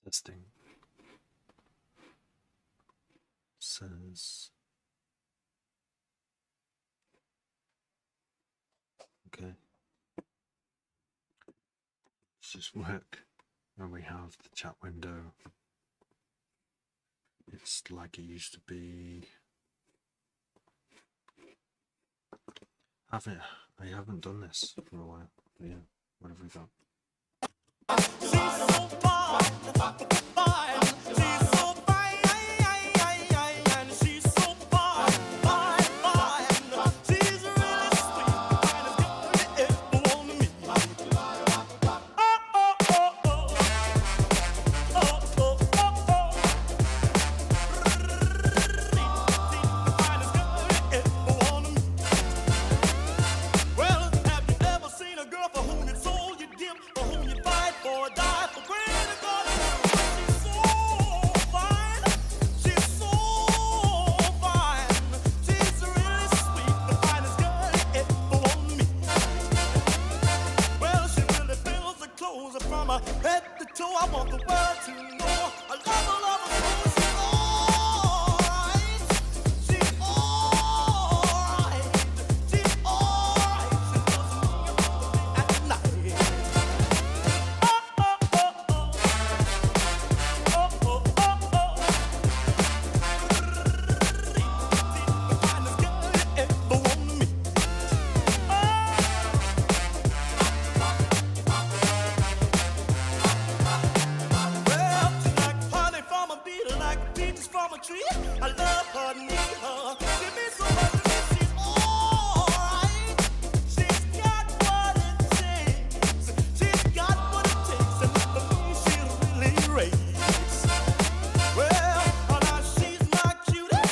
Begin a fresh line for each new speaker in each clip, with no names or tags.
Testing. Says okay. Let's just work when we have the chat window. It's like it used to be. I haven't done this for a while. But yeah, what have we got?
She's so fine, fine. She's so fine, she's so fine, fine, fine. She's really sweet, the finest girl you ever wanna meet. Oh, oh, oh, oh, oh, oh, oh, oh. The finest girl you ever wanna meet. Well, have you ever seen a girl for whom you sold your dip, for whom you fight for, die for, pray to God? She's so fine, she's so fine, she's really sweet, the finest girl you ever want to meet. Well, she really fills the clothes from her head to toe. I want the world to know I love her so. She's alright, she's alright, she does me at night. Oh, oh, oh, oh, oh, oh, oh, oh. The finest girl you ever want to meet. Well, she's like honey from a bee, like peaches from a tree. I love her, need her. Give me so much to me. She's alright. She's got what it takes. She's got what it takes, and for me, she really rates. Well, now she's my cutie,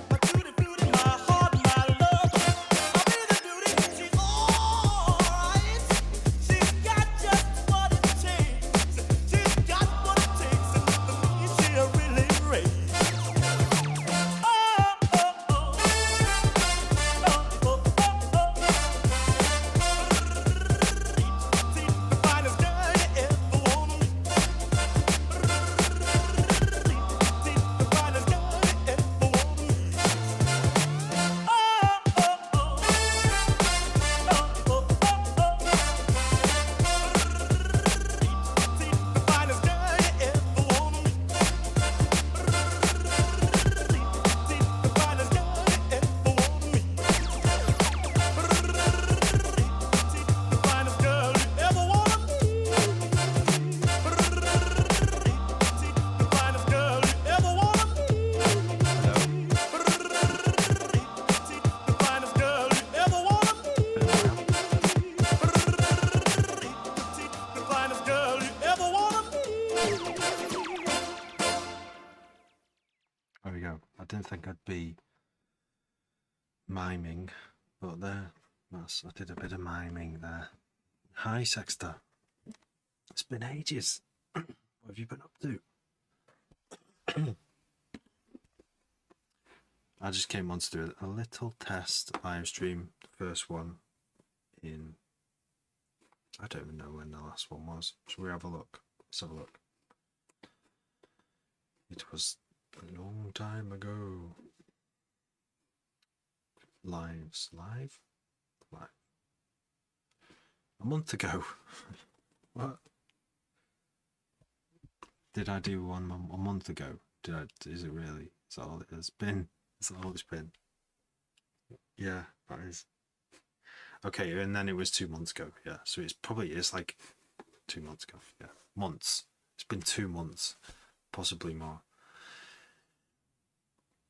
my cutie beauty, my heart, my love, my baby beauty. She's alright. She's got just what it takes. She's got what it takes, and for me, she really rates. Oh, oh, oh, oh, oh, oh, oh. See, the finest girl you ever wanna meet. See, the finest girl you ever wanna meet. Oh, oh, oh, oh, oh, oh, oh. See, the finest girl you ever wanna meet. See, the finest girl you ever wanna meet. See, the finest girl you ever wanna meet. See, the finest girl you ever wanna meet. See, the finest girl you ever wanna meet. See, the finest girl you ever wanna meet.
There we go. I didn't think I'd be miming, but there. I did a bit of miming there. Hi, Sexter. It's been ages. What have you been up to? I just came on to do a little test live stream. The first one in. I don't even know when the last one was. Shall we have a look? Let's have a look. It was a long time ago. Live. A month ago. What? Did I do one a month ago? Is it really? Is that all it has been? Is that all it's been? Yeah, that is. Okay, and then it was 2 months ago. Yeah, so it's like 2 months ago. Yeah, months. It's been 2 months, possibly more.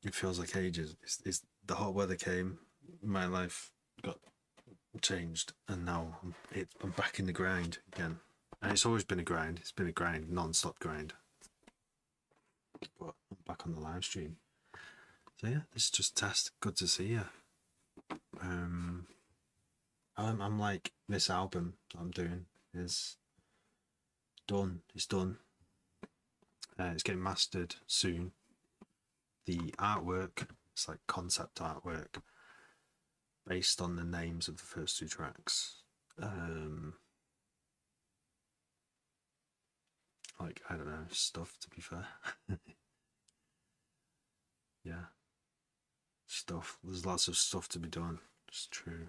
It feels like ages. It's the hot weather came. My life got changed, and now I'm back in the grind again. And it's always been a grind. It's been a grind, non-stop grind. But I'm back on the live stream. So yeah, this is just a test. Good to see you. I'm like, this album that I'm doing is done. It's done. It's getting mastered soon. The artwork, it's like concept artwork based on the names of the first 2 tracks. like, I don't know, stuff, to be fair. Yeah, stuff. There's lots of stuff to be done. It's true.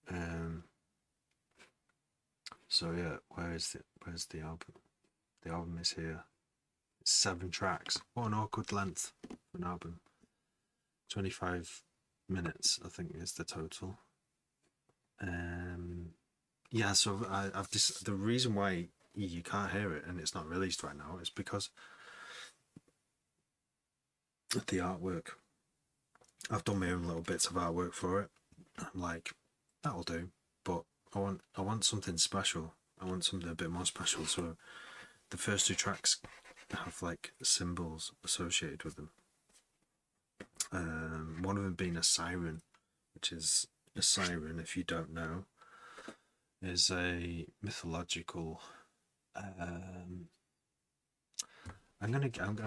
Um. So yeah, where's the album? The album is here. It's 7 tracks. What an awkward length for an album. 25 minutes, I think, is the total. Yeah, so I've just, the reason why you can't hear it and it's not released right now is because of the artwork. I've done my own little bits of artwork for it. I'm like, that'll do, but I want something special. I want something a bit more special. So the first 2 tracks have like symbols associated with them. One of them being a siren, which is a siren, if you don't know, is a mythological. I'm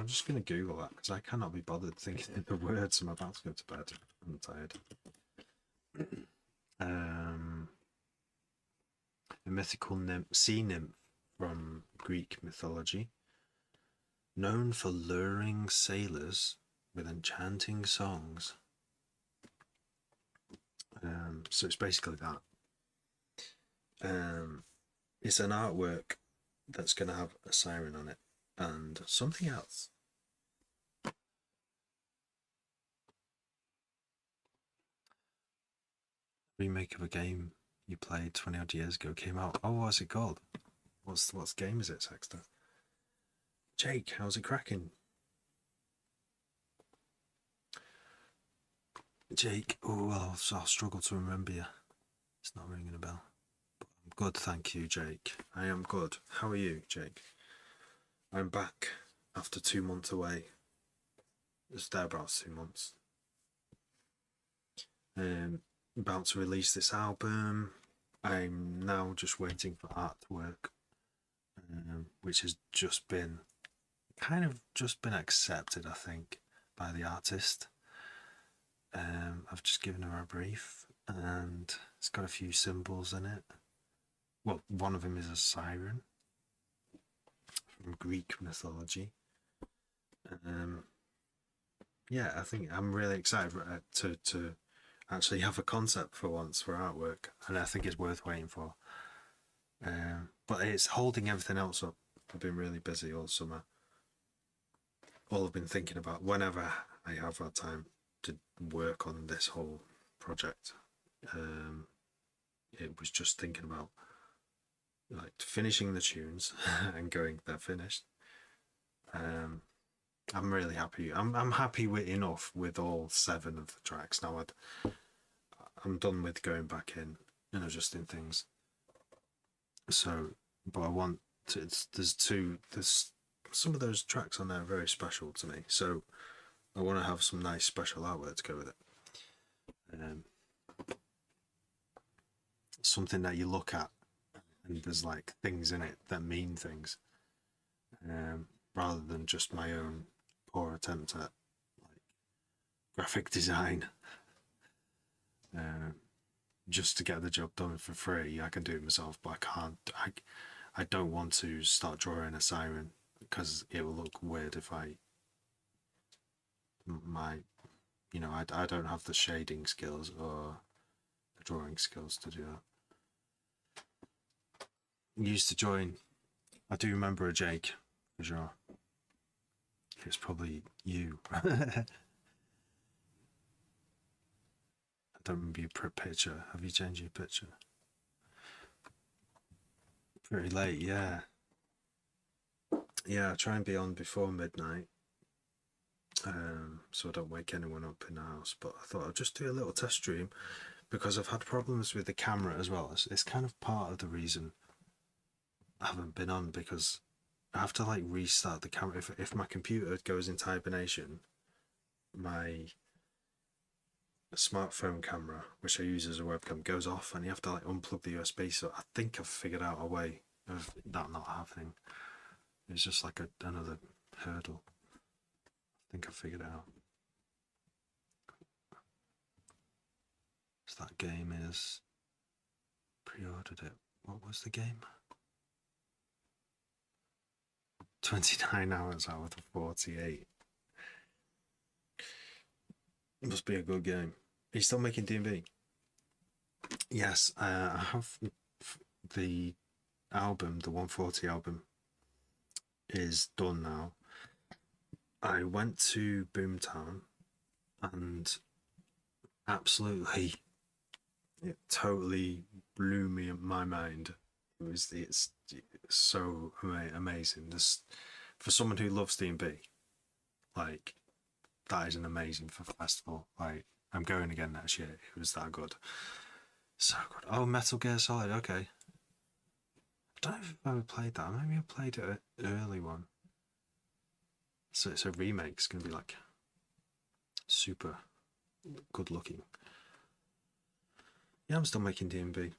just gonna Google that because I cannot be bothered thinking of the words. I'm about to go to bed. I'm tired. A mythical sea nymph from Greek mythology, known for luring sailors with enchanting songs. So it's basically that. It's an artwork that's going to have a siren on it and something else. Remake of a game you played 20 odd years ago came out. Oh, what's it called? What's game is it, Sexter? Jake, how's it cracking? Jake, oh, well, I'll struggle to remember you. It's not ringing a bell. But I'm good, thank you, Jake. I am good. How are you, Jake? I'm back after 2 months away. It's thereabouts 2 months. About to release this album. I'm now just waiting for artwork, which has just been accepted, I think, by the artist. I've just given her a brief, and it's got a few symbols in it. Well, one of them is a siren from Greek mythology. Yeah, I think I'm really excited to actually have a concept for once for artwork, and I think it's worth waiting for. But it's holding everything else up. I've been really busy all summer. All I've been thinking about whenever I have had time to work on this whole project, it was just thinking about like finishing the tunes and going, they're finished. I'm really happy. I'm happy with enough with all 7 of the tracks now. I'm done with going back in and adjusting things. So, but I want to. There's some of those tracks on there are very special to me. So I want to have some nice special artwork to go with it. Something that you look at and there's like things in it that mean things, rather than just my own poor attempt at like graphic design. Just to get the job done for free. I can do it myself, but I can't. I don't want to start drawing a siren because it will look weird if I don't have the shading skills or the drawing skills to do that. Used to join. I do remember a Jake, for sure. It's probably you. I don't remember your picture. Have you changed your picture? Pretty late, yeah. Yeah, I try and be on before midnight, so I don't wake anyone up in the house. But I thought I'd just do a little test stream because I've had problems with the camera as well. It's kind of part of the reason I haven't been on, because I have to like restart the camera. If my computer goes into hibernation, my smartphone camera, which I use as a webcam, goes off, and you have to like unplug the USB. So I think I've figured out a way of that not happening. It's just like another hurdle. I think I figured it out. So that game is pre-ordered it. What was the game? 29 hours out of the 48. It must be a good game. Are you still making D&B? Yes, I have the album, the 140 album, is done now. I went to Boomtown and absolutely, it totally blew me in my mind. It's so amazing. This, for someone who loves D&B, like, that is an amazing festival. Like, I'm going again next year. It was that good. So good. Oh, Metal Gear Solid. Okay. I don't know if I've ever played that. Maybe I played it an early one. So it's a remake. It's going to be like super good looking. Yeah, I'm still making D&B.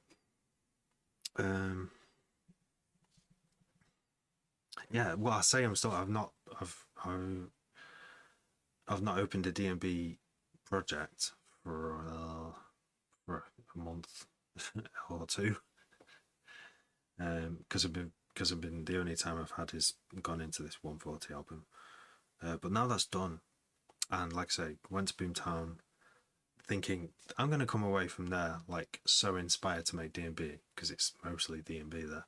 Yeah, well, I say I'm still. I've not opened a D&B project for a month or two. Because I've been the only time I've had is gone into this 140 album. But now that's done, and like I say, went to Boomtown, thinking I'm going to come away from there like so inspired to make D&B, because it's mostly D&B there.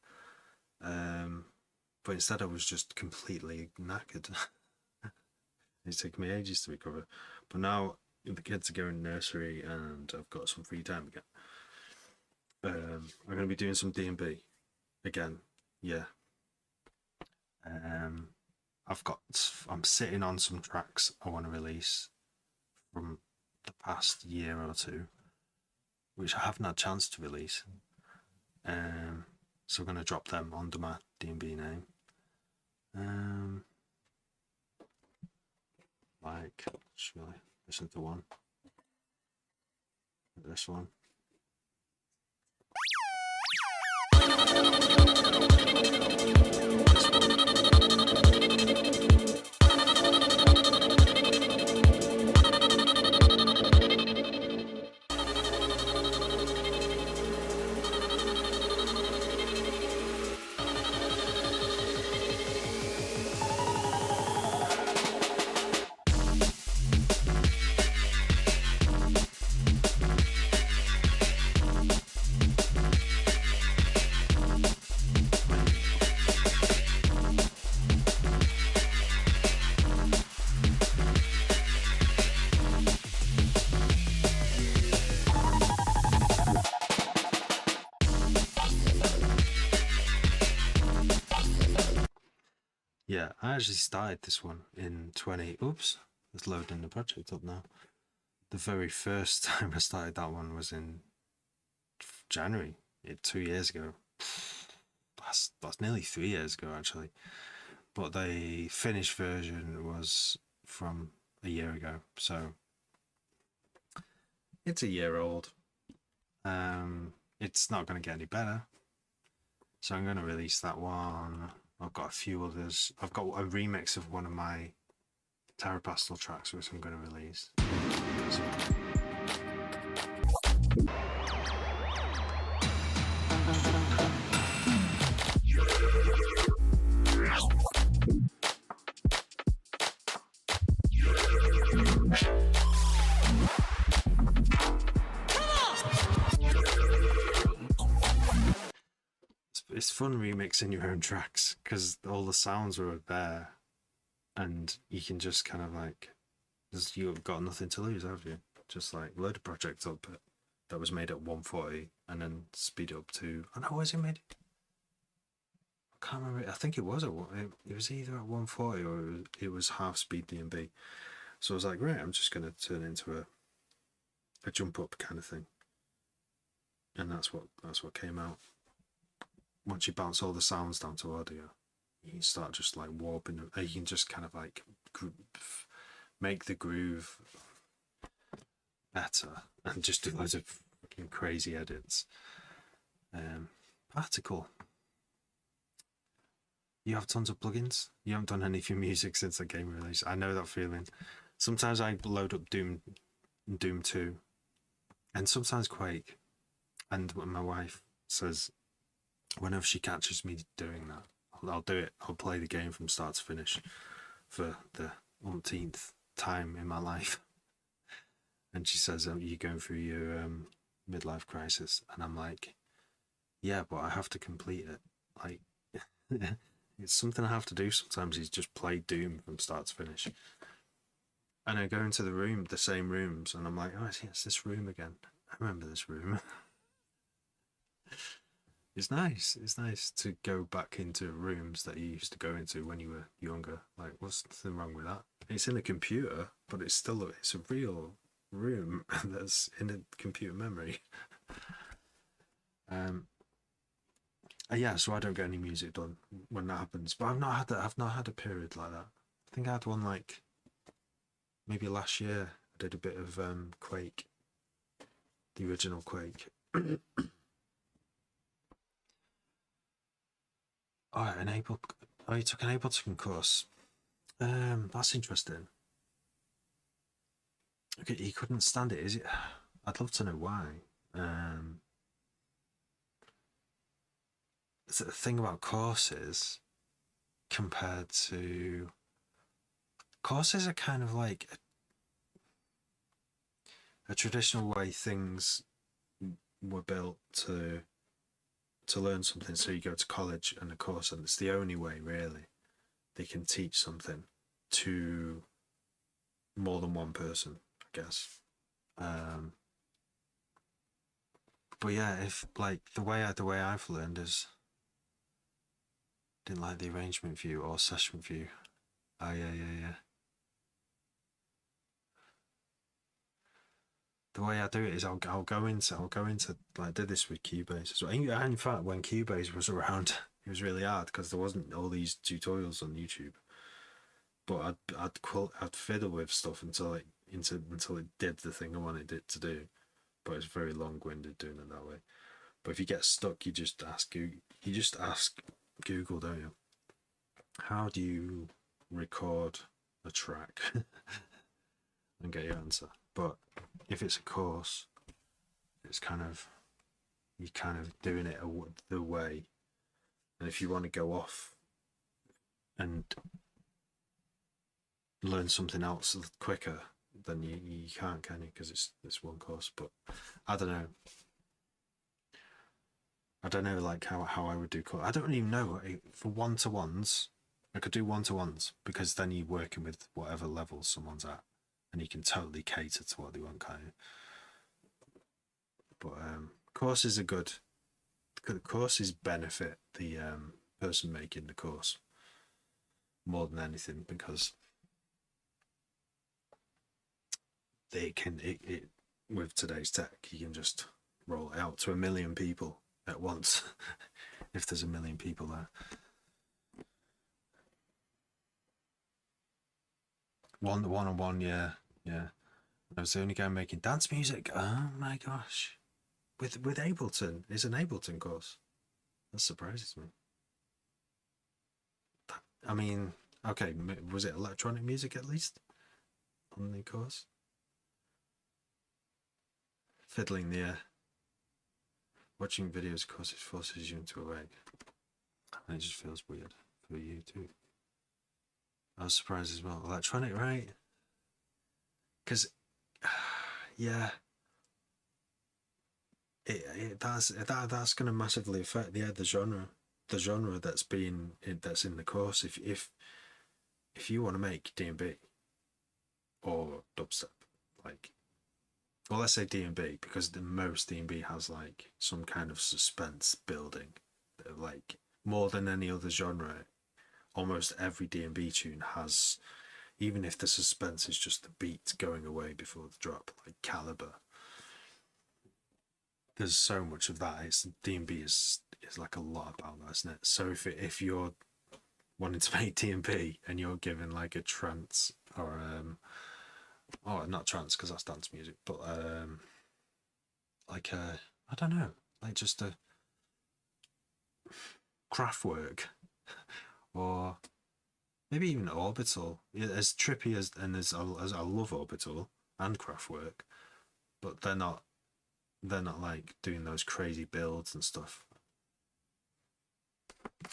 But instead I was just completely knackered. It's taken me ages to recover. But now the kids are going nursery and I've got some free time again. I'm going to be doing some D&B again. Yeah. I'm sitting on some tracks I want to release from the past year or two, which I haven't had a chance to release. So I'm going to drop them under my D&B name. Like, should I listen to one? This one. Yeah, I actually started this one in 20. Oops, it's loading the project up now. The very first time I started that one was in January, 2 years ago. That's nearly 3 years ago actually. But the finished version was from a year ago, so it's a year old. It's not going to get any better, so I'm going to release that one. I've got a few others. I've got a remix of one of my Terrapastel tracks, which I'm going to release. It's fun remixing your own tracks because all the sounds are there and you can just kind of like, you've got nothing to lose, have you? Just like load a project up that was made at 140 and then speed it up to, I know, was it made? I can't remember. I think it was either at 140 or it was half speed D&B. So I was like, right, I'm just going to turn it into a jump up kind of thing. And that's what came out. Once you bounce all the sounds down to audio, you can start just like warping them. You can just kind of like make the groove better and just do loads of fucking crazy edits. Particle. You have tons of plugins. You haven't done any of your music since the game release. I know that feeling. Sometimes I load up Doom 2, and sometimes Quake. And my wife says, whenever she catches me doing that, I'll do it. I'll play the game from start to finish for the umpteenth time in my life. And she says, "You going through your midlife crisis?" And I'm like, "Yeah, but I have to complete it. Like, it's something I have to do sometimes. Is just play Doom from start to finish." And I go into the same rooms, and I'm like, "Oh, it's this room again. I remember this room." It's nice. It's nice to go back into rooms that you used to go into when you were younger. Like, what's nothing wrong with that? It's in a computer, but it's a real room that's in a computer memory. Yeah, so I don't get any music done when that happens. But I've not had a period like that. I think I had one like maybe last year. I did a bit of Quake, the original Quake. Oh, you took an Ableton course. That's interesting. Okay, he couldn't stand it. Is it? I'd love to know why. The thing about courses compared to courses are kind of like a traditional way things were built to learn something. So you go to college and a course, and it's the only way really they can teach something to more than one person, I guess. But yeah, if like the way I've learned is didn't like the arrangement view or session view. Oh yeah. The way I do it is I'll go into like I did this with Cubase as well. In fact, when Cubase was around, it was really hard because there wasn't all these tutorials on YouTube. But I'd fiddle with stuff until it did the thing I wanted it to do. But it's very long-winded doing it that way. But if you get stuck, you just ask Google, don't you? How do you record a track? And get your answer. But if it's a course, it's you're kind of doing it the way. And if you want to go off and learn something else quicker, then you can't, can you? Because it's one course. But I don't know. Like how I would do course. I don't even know for one-to-ones. I could do one-to-ones because then you're working with whatever level someone's at, and you can totally cater to what they want, kind of. But courses are good. Courses benefit the person making the course more than anything because they can with today's tech, you can just roll it out to 1 million people at once if there's 1 million people there. One-on-one, yeah. I was the only guy making dance music. Oh my gosh. With Ableton. It's an Ableton course. That surprises me. I mean, okay, was it electronic music at least on the course? Fiddling the watching videos courses forces you into a rag. And it just feels weird for you too. I was surprised as well. Electronic, right? Because, yeah, that's going to massively affect the genre that's in the course. If you want to make D&B or dubstep, like, well, let's say D&B because the most D&B has like some kind of suspense building, like more than any other genre. Almost every D&B tune has, even if the suspense is just the beat going away before the drop, like Caliber. There's so much of that. D&B is like a lot about that, isn't it? So if you're wanting to make D&B and you're given like a trance or not trance because that's dance music, but like I don't know, like just a Kraftwerk. Or maybe even Orbital. Yeah, as trippy as I love Orbital and Kraftwerk, but they're not like doing those crazy builds and stuff.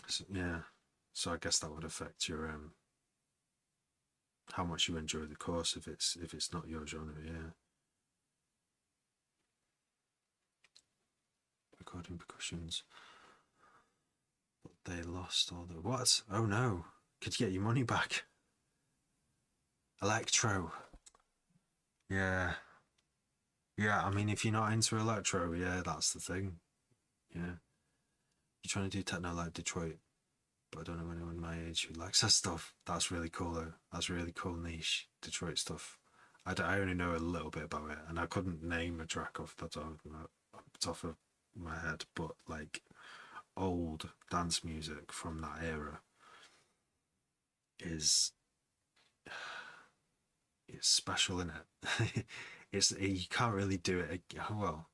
So, yeah, So I guess that would affect your how much you enjoy the course if it's not your genre. Yeah. Recording percussions, but they lost all the what? Oh no! Could you get your money back? Electro. Yeah. Yeah, I mean, if you're not into electro, yeah, that's the thing. Yeah. You're trying to do techno like Detroit, but I don't know anyone my age who likes that stuff. That's really cool, though. That's really cool niche Detroit stuff. I only know a little bit about it, and I couldn't name a track off the top of my head, but like old dance music from that era is it's special in it. You can't really do it. Well,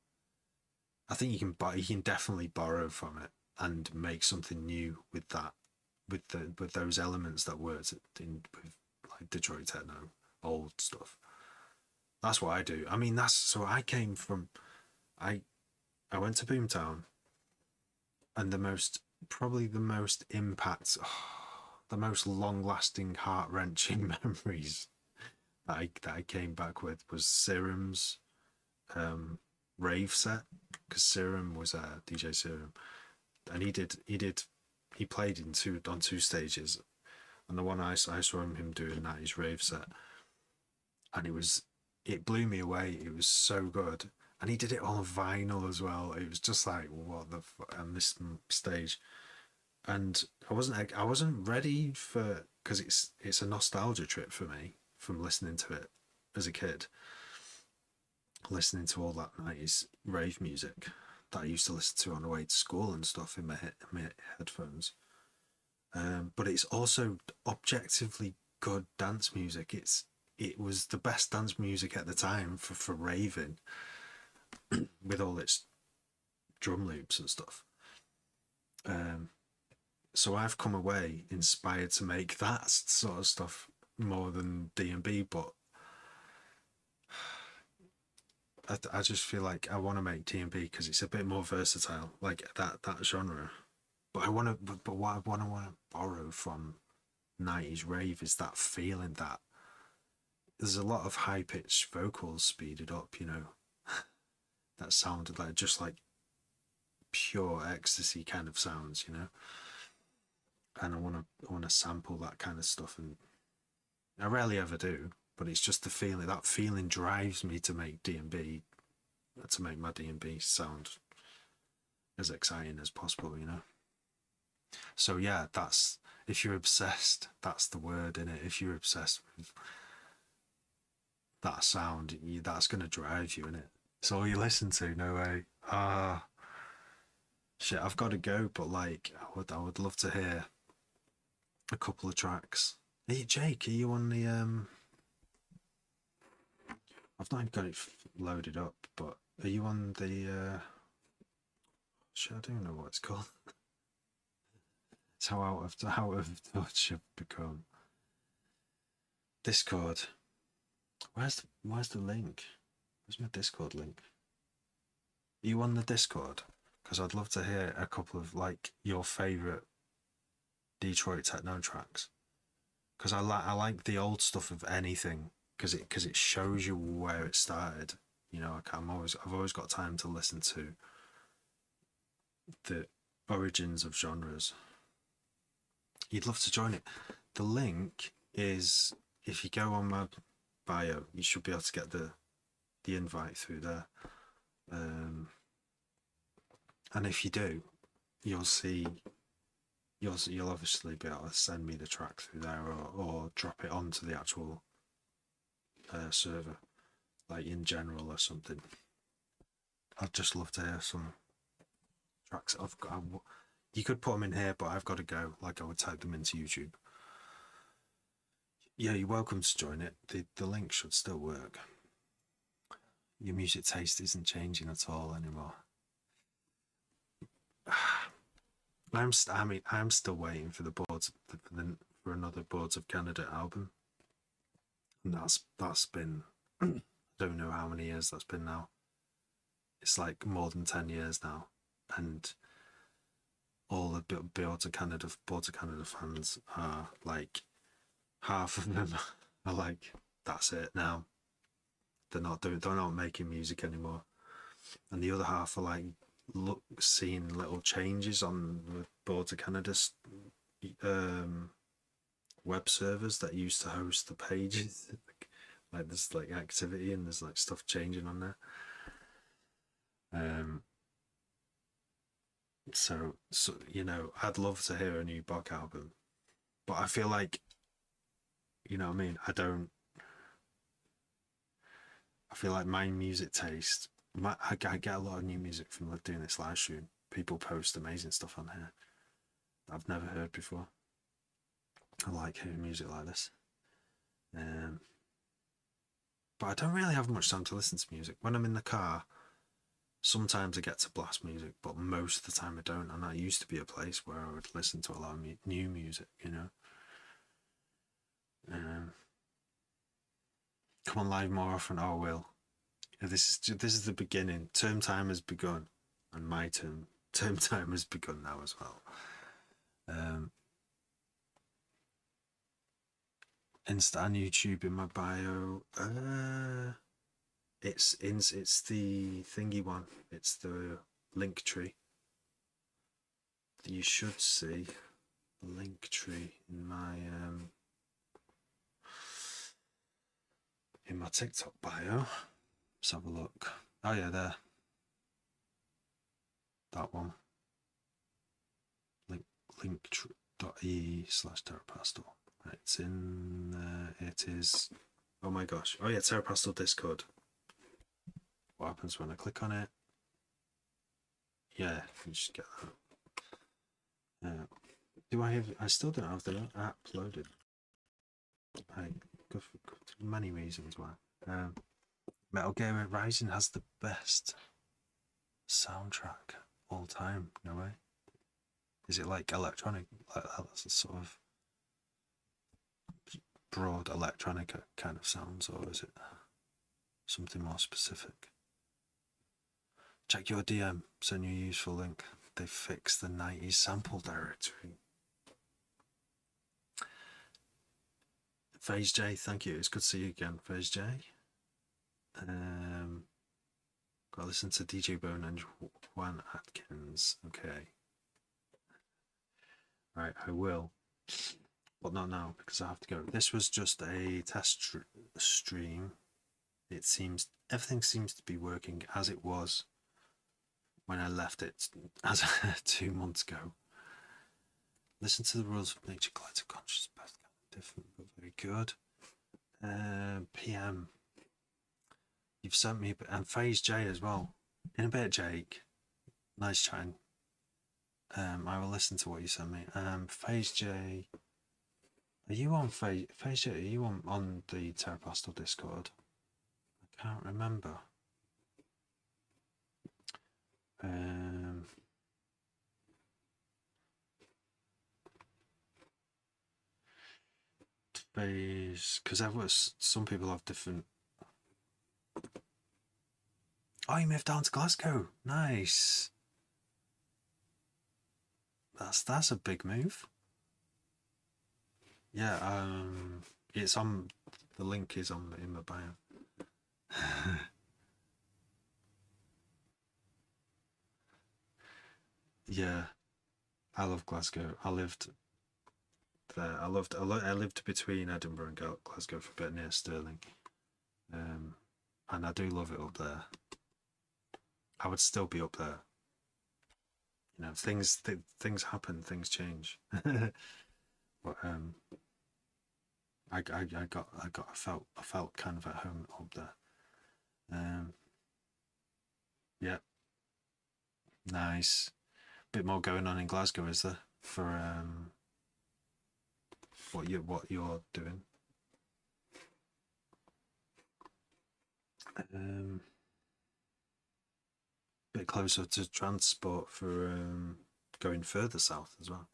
I think you can definitely borrow from it and make something new with that, with those elements that worked in with like Detroit techno, old stuff. That's what I do. I mean, that's so I came from, I I went to Boomtown, and probably the most impact, the most long lasting, heart wrenching memories that I came back with was Serum's rave set, because Serum was DJ Serum, and he played on two stages, and the one I saw him doing that his rave set, and it blew me away. It was so good, and he did it on vinyl as well. It was just like what the and this stage, and I wasn't ready for, because it's a nostalgia trip for me from listening to it as a kid, listening to all that 90s rave music that I used to listen to on the way to school and stuff in my headphones. But it's also objectively good dance music. It was the best dance music at the time for raving, with all its drum loops and stuff. So I've come away inspired to make that sort of stuff more than D&B, but I just feel like I want to make D&B because it's a bit more versatile, like that genre. But but what I want to borrow from 90s rave is that feeling that there's a lot of high pitched vocals speeded up, that sounded like just like pure ecstasy kind of sounds, And I want to sample that kind of stuff, and I rarely ever do. But it's just the feeling. That feeling drives me to make D&B, to make my D&B sound as exciting as possible, So yeah, if you're obsessed, that's the word in it. If you're obsessed with that sound, that's going to drive you in it. It's all you listen to. No way. Shit, I've got to go. But like, I would love to hear a couple of tracks. Hey Jake, are you on the I've not got it loaded up, but are you on the shit, I don't know what it's called. It's how out of touch I've become. Discord. Where's the link? Where's my Discord link? Are you on the Discord? Because I'd love to hear a couple of like your favourite Detroit techno tracks. Because I like the old stuff of anything, because it shows you where it started. I've always got time to listen to the origins of genres. You'd love to join it. The link is, if you go on my bio, you should be able to get the invite through there. And if you do, you'll obviously be able to send me the track through there, or drop it onto the actual server, like in general or something. I'd just love to hear some tracks. You could put them in here, but I've got to go. Like, I would type them into YouTube. Yeah, you're welcome to join it. The link should still work. Your music taste isn't changing at all anymore. I'm still waiting for the boards for another Boards of Canada album, and that's been I don't know how many years that's been now. It's like more than 10 years now, and all the Border Canada fans are like, half of them are like, that's it now. They're not making music anymore, and the other half are like, seeing little changes on the Border Canada's web servers that used to host the pages. Like there's like activity and there's like stuff changing on there. So I'd love to hear a new Bog album, but I feel like, you know what I mean. I feel like my music taste. I get a lot of new music from doing this live stream. People post amazing stuff on here that I've never heard before. I like hearing music like this. But I don't really have much time to listen to music. When I'm in the car, sometimes I get to blast music, but most of the time I don't. And that used to be a place where I would listen to a lot of new music, you know. Come on live more often. Oh, I will. Yeah, this is the beginning. Term time has begun, and my term time has begun now as well. Insta and YouTube in my bio. It's the thingy one. It's the link tree. You should see the link tree in my TikTok bio. Let's have a look. Oh yeah, there. That one. Link.ee/Terrapastel. It's in. It is. Oh my gosh. Oh yeah, Terrapastel Discord. What happens when I click on it? Yeah, you just get that. Do I have? I still don't have the app loaded. I go for many reasons why. Metal Gear Rising has the best soundtrack all time. No way. Is it like electronic? Like that's a sort of broad electronica kind of sounds, or is it something more specific? Check your DM. Send you a useful link. They fixed the 90s sample directory. Phase J, thank you. It's good to see you again, Phase J. Got to listen to DJ Bone and Juan Atkins. Okay. Right, I will. But not now, because I have to go. This was just a test stream. Everything seems to be working as it was when I left it as 2 months ago. Listen to the rules of nature, collective consciousness, both kind of different, but very good. PM. You've sent me, and Phase J as well. In a bit, Jake. Nice chatting. I will listen to what you sent me. Phase J. Are you on Phase J? Are you on the Terrapastel Discord? I can't remember. Phase, because some people have different. Oh, you moved down to Glasgow. Nice. That's a big move. Yeah, it's on. The link is in my bio. Yeah, I love Glasgow. I lived there. I lived between Edinburgh and Glasgow for a bit, near Stirling, and I do love it up there. I would still be up there. You know, things happen, things change. But I felt kind of at home up there. Yeah, nice. Bit more going on in Glasgow, is there, for what you're doing? Bit closer to transport for going further south as well.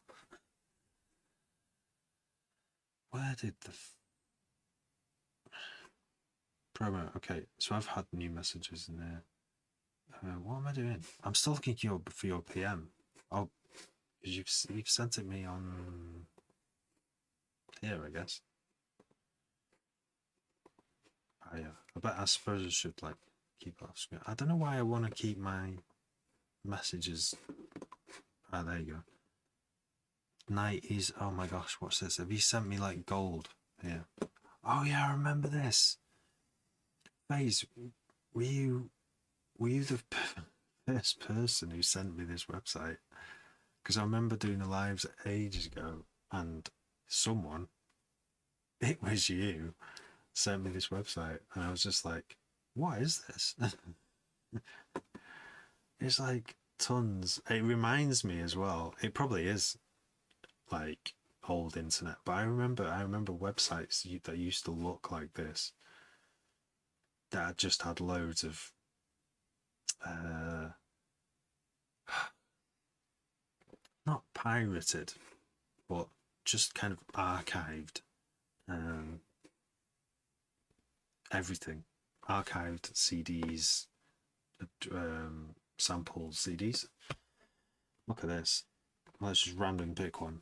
Where did the promo? Okay, so I've had new messages in there. What am I doing? I'm still looking for your PM. Because you've sent it me on here, I guess. Oh yeah, I suppose I should like keep off screen. I don't know why I want to keep my messages. Ah, there you go. 90s. Oh my gosh, what's this? Have you sent me like gold here? Oh yeah, I remember this. FaZe, were you the first person who sent me this website? Because I remember doing the lives ages ago, and someone, it was you, sent me this website, and I was just like, what is this? It's like tons. It reminds me as well, it probably is like old internet, but I remember websites that used to look like this, that just had loads of not pirated, but just kind of archived everything. Archived CDs, sample CDs. Look at this. Let's just random pick one.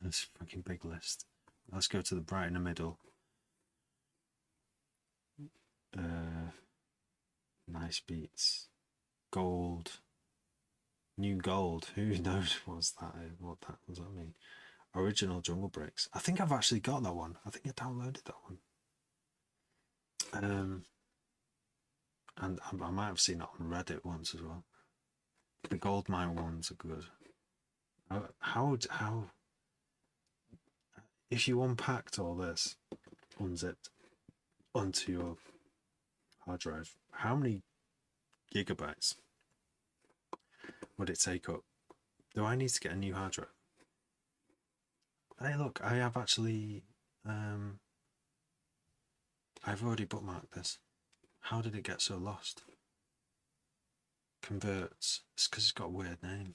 This fucking big list. Let's go to the bright in the middle. Nice beats. Gold. New gold. Who knows what does that mean? Original Jungle Breaks. I think I've actually got that one. I think I downloaded that one. And I might have seen it on Reddit once as well. The gold mine ones are good. How if you unpacked all this, unzipped onto your hard drive, how many gigabytes would it take up? Do I need to get a new hard drive? Hey look, I have actually I've already bookmarked this. How did it get so lost? Converts. It's because it's got a weird name.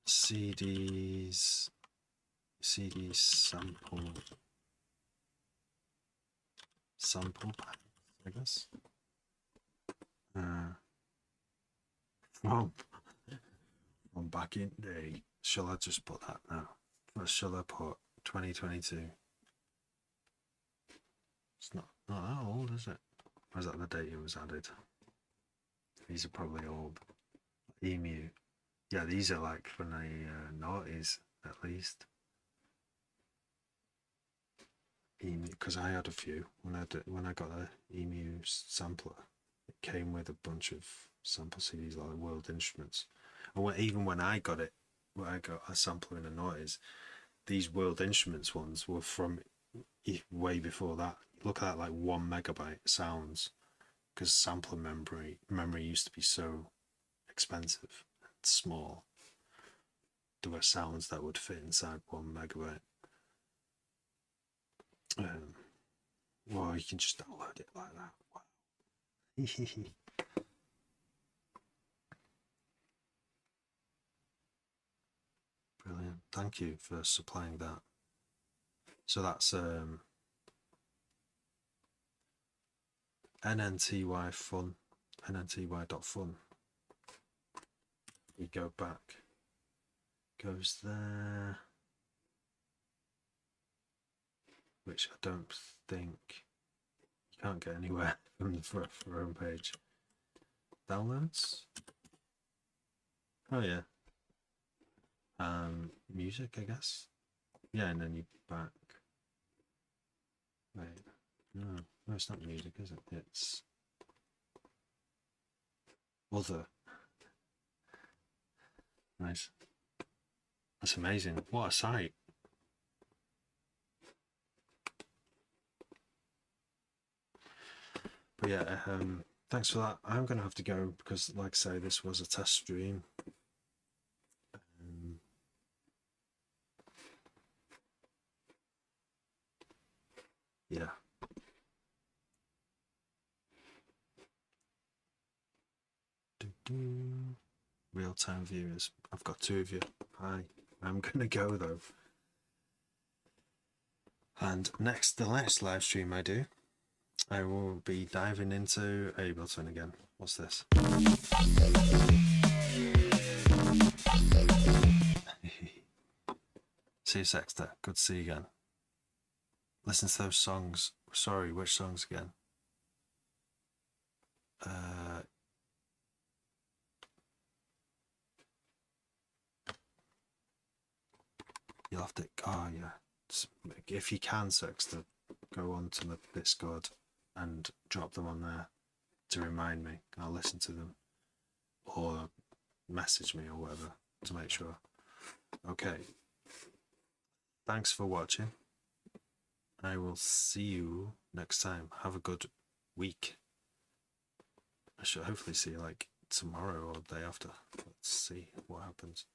CDs sample pack, I guess. From back in the day. Shall I just put that now? Or shall I put 2022? It's not that old, is it? Or is that the date it was added? These are probably old. Emu. Yeah, these are like from the noughties at least. Emu, because I had a few when I got the Emu sampler. It came with a bunch of sample CDs like World Instruments. And even when I got it, when I got a sampler in the noughties, these World Instruments ones were from way before that. Look at that, like 1 megabyte sounds, because sampler memory used to be so expensive and small. There were sounds that would fit inside 1 megabyte. Well, you can just download it like that. Wow. Brilliant. Thank you for supplying that. So that's NNTY fun, NNTY.fun. We go back, goes there, which I don't think you can't get anywhere from the home page. Downloads. Oh yeah. Music, I guess. Yeah, and then you back. Wait, no, it's not music, is it? It's other. Nice. That's amazing. What a site. But yeah, thanks for that. I'm gonna have to go because, like I say, this was a test stream. Yeah. Real-time viewers. I've got 2 of you. Hi. I'm gonna go though. And the next live stream I do, I will be diving into Ableton again. What's this? See you, Sexter. Good to see you again. Listen to those songs. Sorry, which songs again? You'll have to. Oh yeah. If you can, Sexter, go on to the Discord and drop them on there to remind me. I'll listen to them, or message me or whatever to make sure. Okay. Thanks for watching. I will see you next time. Have a good week. I should hopefully see you like tomorrow or the day after. Let's see what happens.